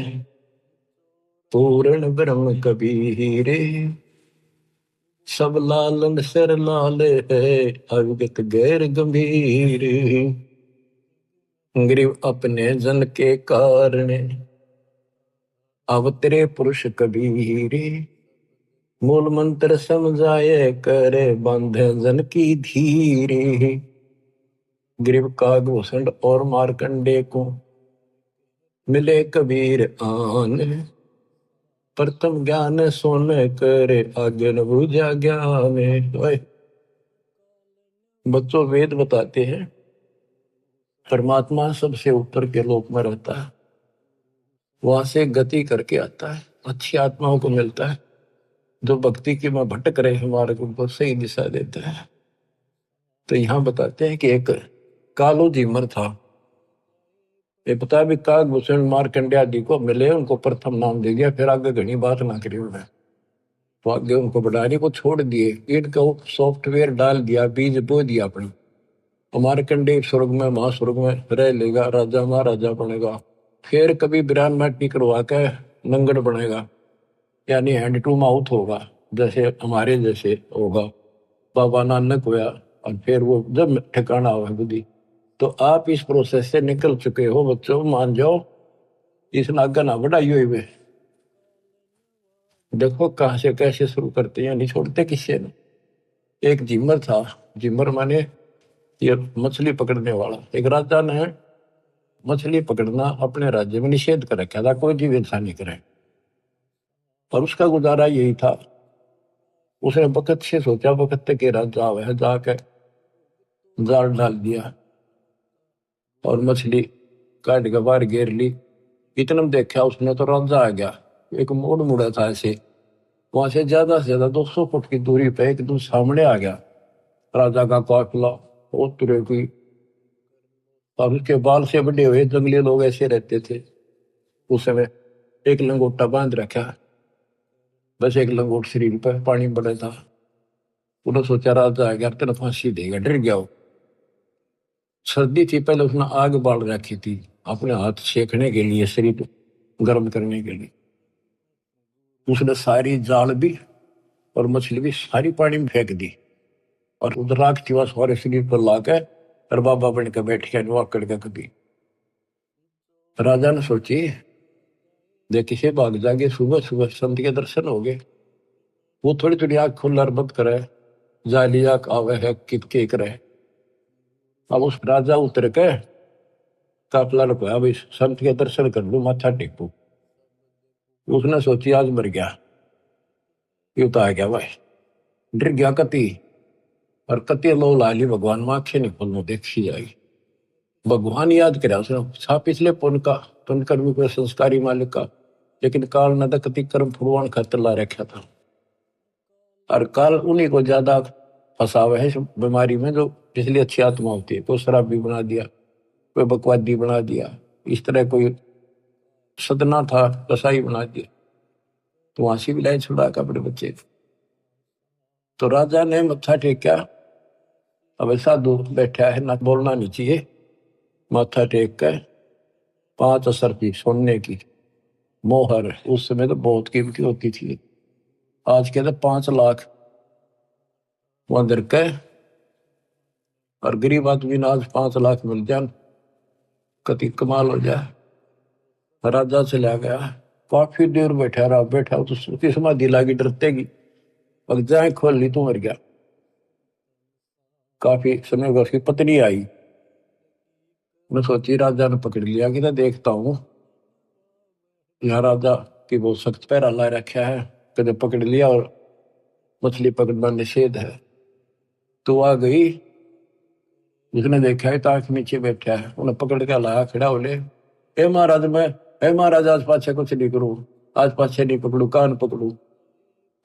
पूर्ण ब्रह्म कबीरे, सब लालन सिर लाल है अविगत गैर गंभीर। गरीब अपने जन के कारण अवतरे पुरुष कबीरे, मूल मंत्र समझाए करे बांधे जन की धीरे। गरीब कागभूषण और मारकंडे को मिले कबीर आन, प्रथम ज्ञान सुन करे आगे न बुझा ज्ञान। बच्चों, वेद बताते हैं परमात्मा सबसे ऊपर के लोक में रहता है, वहां से गति करके आता है, अच्छी आत्माओं को मिलता है, जो भक्ति की में भटक रहे हैं मार्ग उनको सही दिशा देता है। तो यहाँ बताते हैं कि एक कालो जीमर था, ये पता भी काकभूषण मार्कंडेय आदि को मिले, उनको प्रथम नाम दे दिया, फिर आगे घनी बात ना करी उन्हें, तो आगे उनको बढ़ाने को छोड़ दिए, इनको सॉफ्टवेयर डाल दिया, बीज बो दिया अपनी, मार्कंडेय स्वर्ग में महास्वर्ग में रह लेगा, राजा महाराजा बनेगा, फिर कभी बिरान माटी करवा के नंगड़ बनेगा, यानी हैंड टू माउथ होगा, जैसे हमारे जैसे होगा, बाबा नानक होया, और फिर वो जब ठिकाना हुआ बुद्धि। तो आप इस प्रोसेस से निकल चुके हो बच्चों, मान जाओ, इस नागा ना बढ़ाई हुई। देखो कहां से कैसे शुरू करते हैं, नहीं छोड़ते किससे न। एक जिमर था, जिमर माने ये मछली पकड़ने वाला, एक राजा ने मछली पकड़ना अपने राज्य में निषेध कर रखा था, कोई जीव इंसान नहीं करे, और उसका गुजारा यही था। उसने बखत से सोचा, बखत के राजा है, जाके जाल डाल दिया और मछली काट के बाहर घेर ली। इतना में देखा उसने तो राजा आ गया, एक मोड़ मुड़ा था ऐसे, वहां से ज्यादा 200 फुट की दूरी पे एकदम सामने आ गया राजा का काफिला, वो तुरे की, और उसके बाल से बड़े हुए जंगली लोग ऐसे रहते थे उस समय, एक लंगोटा बांध रखा, बस एक लंगोट शरीर पर, पानी बड़ा था। उन्होंने सोचा राजा आ गया तेना फांसी देगा, डर गया वो। सर्दी थी, पहले उसने आग बाल रखी थी अपने हाथ सेकने के लिए, शरीर गर्म करने के लिए। उसने सारी जाल भी और मछली भी सारी पानी में फेंक दी, और उधर राख थी वहां सारे शरीर पर लाकर, और बाबा बन के बैठ गया नुआ करके कभी। राजा ने सोची देखी से भाग जागे, सुबह सुबह संत के दर्शन हो गए, वो थोड़ी थोड़ी आंख खुल बंद करे, जाली आंख आवे है कित करे। अब उस राजा उतर के काफला रुपया, अब इस संत के दर्शन कर लू, माथा टेकू। उसने सोची आज मर गया, ये तो आ गया भाई, डर गया कति, और कति लो लाली भगवान में आंखें नहीं खोलने देखी जाएगी। भगवान याद करे उसने, छा पिछले पुण्य का, पुण्य कर्मी को संस्कारी मालिक का, लेकिन काल न तो कति कर्म फुलवान खातर ला रखा था, और काल उन्हीं को ज्यादा फंसावे है इस बीमारी में, जो पिछली अच्छी आत्मा होती है। कोई शराबी बना दिया, कोई बकवादी बना दिया, इस तरह कोई सदना था कसाई बना दिया, तो वहां से भी लाइन छुड़ा का अपने बच्चे। तो राजा ने मत्था टेका, अब साधु बैठा है ना, बोलना नहीं चाहिए, माथा टेक कर 5 असर की सोने की मोहर, उस समय तो बहुत कीमती होती थी, आज के तो 5 लाख वहां दर के, और गरीब आदमी ने आज 5 लाख मिल जाए कति कमाल हो जाए। राजा चला गया, काफी देर बैठा रहा, बैठा तो उसकी समाधि लागी डरतेगी, अब जाए खोल ली तो मर गया। काफी समय बाद उसकी पत्नी आई, मैं सोची राजा ने पकड़ लिया कि देखता हूँ, यहाँ राजा की बहुत सख्त पैरा ला रखा है, कदे पकड़ लिया और मछली पकड़ना निषेध है। तो आ गई, उसने देखा है ताक नीचे बैठा है, उन्हें पकड़ के लाया, खड़ा हो ले, ए महाराज मैं, ए महाराज आज पाछे कुछ नहीं करूं, आज पाछे नहीं पकड़ू, कान पकड़ू,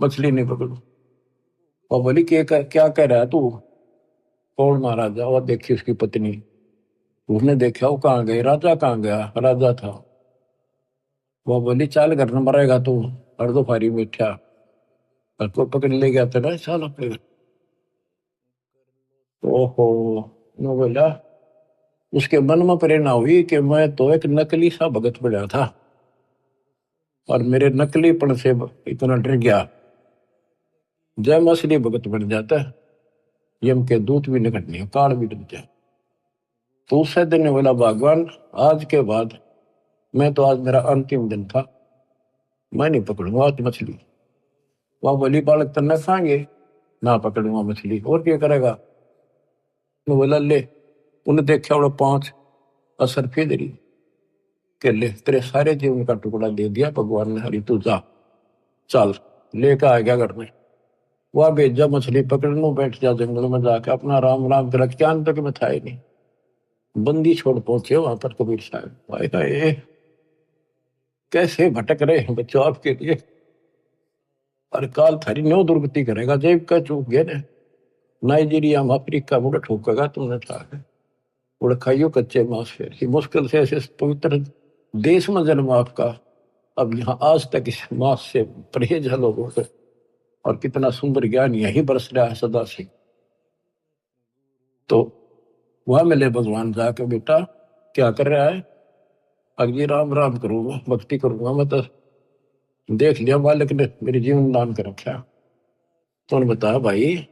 मछली नहीं पकड़ू। और बोली क्या कह रहा है तू? कौन महाराजा? और देखी उसकी पत्नी, उसने देखा वो कहाँ गई, राजा कहाँ गया, राजा था। वो बोली चाल घर न मरेगा तू, और दो फारी बैठा, और को पकड़ ले गया तेरा चाल अपने। ओहो, नो बोला, उसके मन में प्रेरणा हुई कि मैं तो एक नकली सा भगत बना था, और मेरे नकलीपन से इतना डर गया, जब मैं असली भगत बन जाता यम के दूत भी निकट नहीं, काल भी डर जाए। तो उससे दिन ने बोला भगवान आज के बाद, मैं तो आज मेरा अंतिम दिन था, मैं नहीं पकड़ूंगा आज मछली। वहां बोली बालक तन्ना खाएंगे ना, पकड़ूंगा मछली और क्या करेगा? मैं बोला ले, उन्हें देखा वो 5 असर फिर के ले, तेरे सारे जीवन का टुकड़ा दे दिया भगवान ने, हरी तू जा, चल लेकर आ गया घर में। वह भेजा मछली पकड़ने, बैठ जा जंगल में जाके अपना राम राम कर, क्या तक में था ही नहीं। बंदी छोड़ पहुंचे वहां पर कबीर साहब, भाई हाय कैसे भटक रहे हैं बच्चों आपके लिए, और काल थारी नो दुर्गति करेगा, जेब का चूक गया ने नाइजीरिया में अफ्रीका मुड़ ठोकेगा तुमने था उड़ खाइयो कच्चे मांस, फिर ही मुश्किल से ऐसे पवित्र देश में जन्म आपका, अब यहाँ आज तक इस मांस से परहेज है लोगों से, और कितना सुंदर ज्ञान यही बरस रहा है सदा से। तो वह मिले भगवान जाके, बेटा क्या कर रहा है? अगे राम राम करूंगा, भक्ति करूंगा, मैं तो देख लिया मालिक ने मेरे जीवन दान कर रखा। तो उन्होंने बताया भाई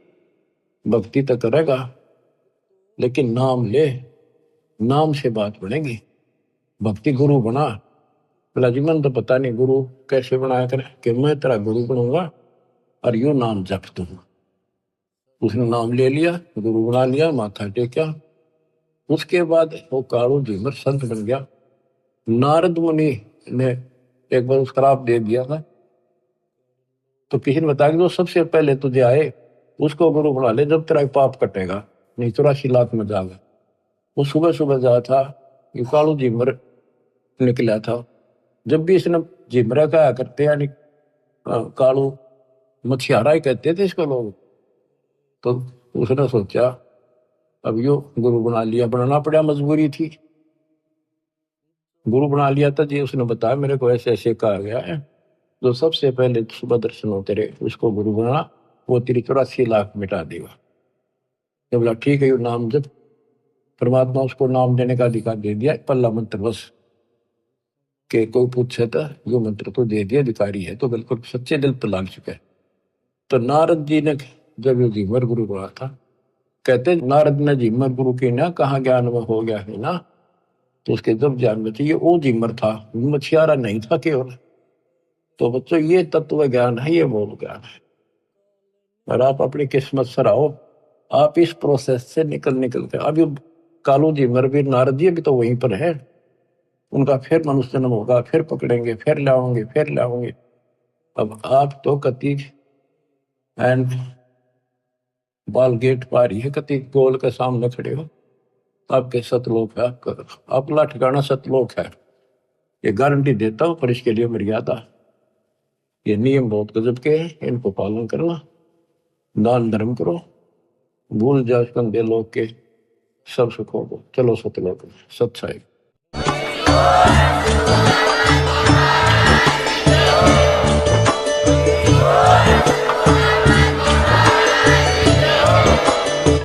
भक्ति तो करेगा लेकिन नाम ले, नाम से बात बनेगी, भक्ति गुरु बना। बोला जी मन तो पता नहीं गुरु कैसे बनाया करे, कि मैं तेरा गुरु बनूंगा और यू नाम जप दूंगा। उसने नाम ले लिया, गुरु बना लिया, माथा टेका। उसके बाद वो कालू झीमर संत बन गया। नारद मुनि ने एक बार उसका श्राप दे दिया था, तो किसी ने बताया कि जो सबसे पहले तुझे आए उसको गुरु बना ले, जब तेरा पाप कटेगा, नहीं 84 लाख में जाएगा। वो सुबह सुबह जा था, ये कालू झीमर निकला था। जब भी इसने झिमरा कहा करते, यानी कालू मछियारा ही कहते थे इसको लोग, तो उसने सोचा अब यो गुरु बना लिया, बनाना पड़ा, मजबूरी थी। गुरु बना लिया था जी। उसने बताया मेरे को ऐसे ऐसे कहा गया है, जो सबसे पहले सुबह दर्शन हो तेरे उसको गुरु बना, वो तेरी 84 लाख मिटा देगा। तो बोला ठीक है, यू नाम जब परमात्मा उसको नाम देने का अधिकार दे दिया, पल्ला मंत्र बस के कोई पूछे तो यो मंत्र तो दे दिया, अधिकारी है, तो बिल्कुल सच्चे दिल पर लाग चुका है। तो नारद जी ने जब ये झीमर गुरु बना था, कहते नारद ने झीमर गुरु की ना कहा ज्ञान में हो गया है ना, तो उसके जब ज्ञान में चाहिए वो झीमर था, मछियारा नहीं था केवल। तो बच्चों ये तत्व ज्ञान है, ये मूल ज्ञान है, और आप अपनी किस्मत सराहो, आप इस प्रोसेस से निकल के अभी कालू झीमर भी नारद जी भी तो वहीं पर है, उनका फिर मनुष्य जन्म होगा, फिर पकड़ेंगे, फिर लाओगे, फिर लाओगे। अब आप तो कति एंड बाल गेट पार ही है, कति गोल के सामने खड़े हो, आपके सतलोक है, आपका अपना ठिकाना सतलोक है, ये गारंटी देता हूं। पर इसके लिए मर्यादा, ये नियम बहुत गजब के हैं, इनको पालन करना, दान धर्म करो, भूल जाओ कंधे लोग के सब सुखों को, चलो सतलोक सच्चाई।